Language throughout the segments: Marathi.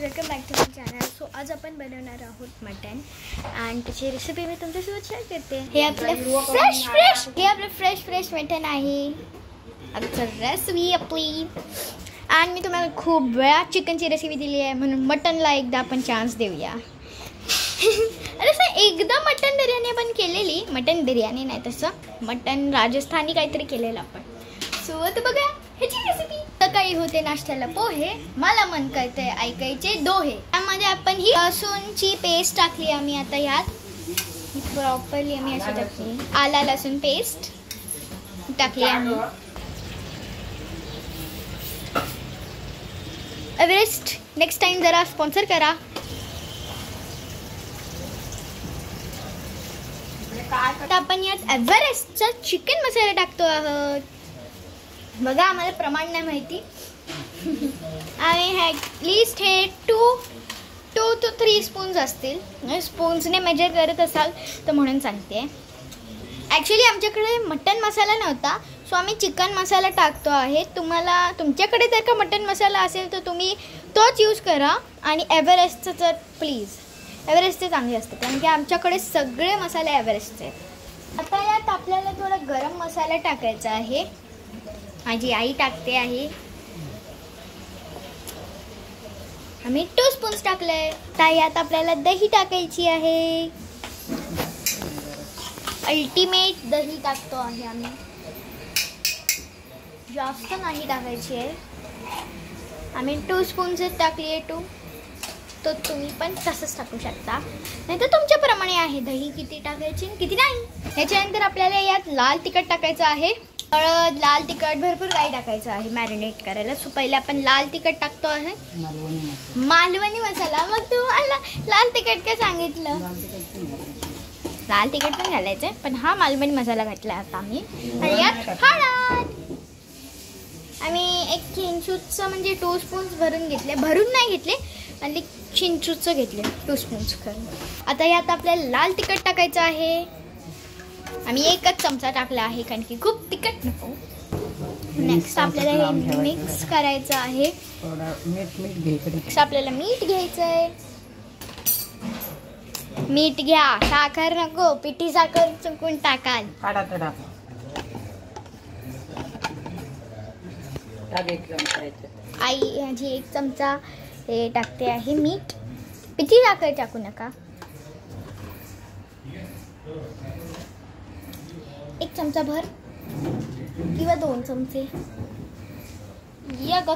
Welcome back to my channel. So आज आपण बनवणार आहोत मटन आणि त्याची रेसिपी मी तुमच्यासोबत शेअर करते. हे आपलं फ्रेश मटन आहे. आजची रेसिपी आपली. आणि मी तुम्हाला खूप वेळा चिकनची रेसिपी दिली आहे म्हणून मटनला एकदा आपण चान्स देऊया. अरे एकदा मटन बिर्याणी आपण केलेली. मटन बिर्याणी नाही, तसं मटन राजस्थानी काहीतरी केलेलं आपण. सो आता बघा ह्याची रेसिपी. सकाळी होते नाश्त्याला पोहे, मला मन करते ऐकायचे दोहे. त्यामध्ये आपण ही लसूणची पेस्ट टाकली आम्ही. आता यात प्रॉपरली आम्ही अशी टाकली. आला लसूण पेस्ट टाकली आम्ही. एव्हरेस्ट नेक्स्ट टाइम जरा स्पॉन्सर करा. आता आपण यात एव्हरेस्टचा चिकन मसाला टाकतो आहोत. बघा आम्हाला प्रमाण नाही माहिती. आणि ॲटलिस्ट हे 2 to 3 स्पून्स असतील. स्पून्सने मेजर करत असाल तर म्हणून सांगते. ॲक्च्युली आमच्याकडे मटन मसाला नव्हता, सो आम्ही चिकन मसाला टाकतो आहे. तुमच्याकडे जर का मटन मसाला असेल तर तुम्ही तोच यूज करा. आणि एव्हरेस्टचं तर प्लीज, एव्हरेस्टचे चांगले असते कारण की आमच्याकडे सगळे मसाले एव्हरेस्टचे. आता यात आपल्याला थोडा गरम मसाला टाकायचा आहे. माझी आई टाकते आहे. आम्ही 2 स्पून्स टाकले. तर यात आपल्याला दही टाकायची आहे. अल्टिमेट दही टाकतो आहे आम्ही. जास्त नाही टाकायची आहे. आम्ही 2 स्पून्सच टाकली आहे. 2 तर तुम्ही पण तसंच टाकू शकता, नाही तर तुमच्याप्रमाणे आहे दही किती टाकायची किती नाही. ह्याच्यानंतर आपल्याला यात लाल तिखट टाकायचं आहे. हळद, लाल तिखट, भरपूर काही टाकायचं आहे मॅरिनेट करायला. सो पहिले आपण लाल तिखट टाकतो आहे. मालवणी मसाला. मग तुम्हाला लाल तिखट काय सांगितलं? लाल तिखट पण घालायचं आहे, पण हा मालवणी मसाला घातला आता आम्ही. आणि यात हळद आम्ही 1 चिंचूचं म्हणजे 2 स्पून्स भरून घेतले. भरून नाही घेतले, आणि चिंचूचं घेतले 2 स्पून्स करून. आता यात आपल्याला लाल तिखट टाकायचं आहे. आम्ही 1च चमचा टाकला आहे कारण की खूप तिखट नको. नेक्स्ट आपल्याला हे मिक्स करायचं आहे. नेक्स्ट आपल्याला मीठ घ्यायचं आहे. मीठ घ्या, साखर नको. पिठी साखर चुकून टाकाल. आई ह्याची 1 चमचा हे टाकते आहे मीठ. पिठी साखर टाकू नका. 1 चमचा भर किंवा 2 चमचे या ग.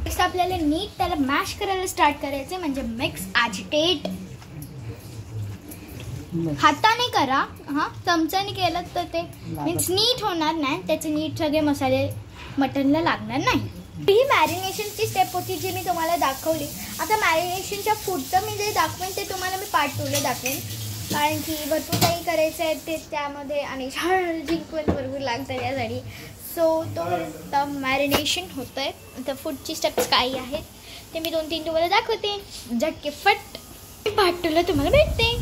नेक्स्ट आपल्याला नीट त्याला मॅश करायला स्टार्ट करायचे, म्हणजे मिक्स ॲजिटेट. हाताने करा. चमच्याने केलं तर ते मीन्स नीट होणार नाही. त्याचे नीट सगळे मसाले मटनला लागणार नाही. ही मॅरिनेशनची स्टेप होती जी मी तुम्हाला दाखवली. आता मॅरिनेशनच्या पुढचं मी जे दाखवेन ते तुम्हाला मी पार्ट 2ला दाखवेन, कारण की भरपूर काही करायचं आहे ते त्यामध्ये. आणि चार्जिंग पण भरपूर लागतं त्यासाठी. सो तो मॅरिनेशन होतं आहे. तर पुढची स्टेप्स काही आहेत ते मी 2-3 तुम्हाला दाखवते. झटके फट पार्ट 2ला तुम्हाला भेटते.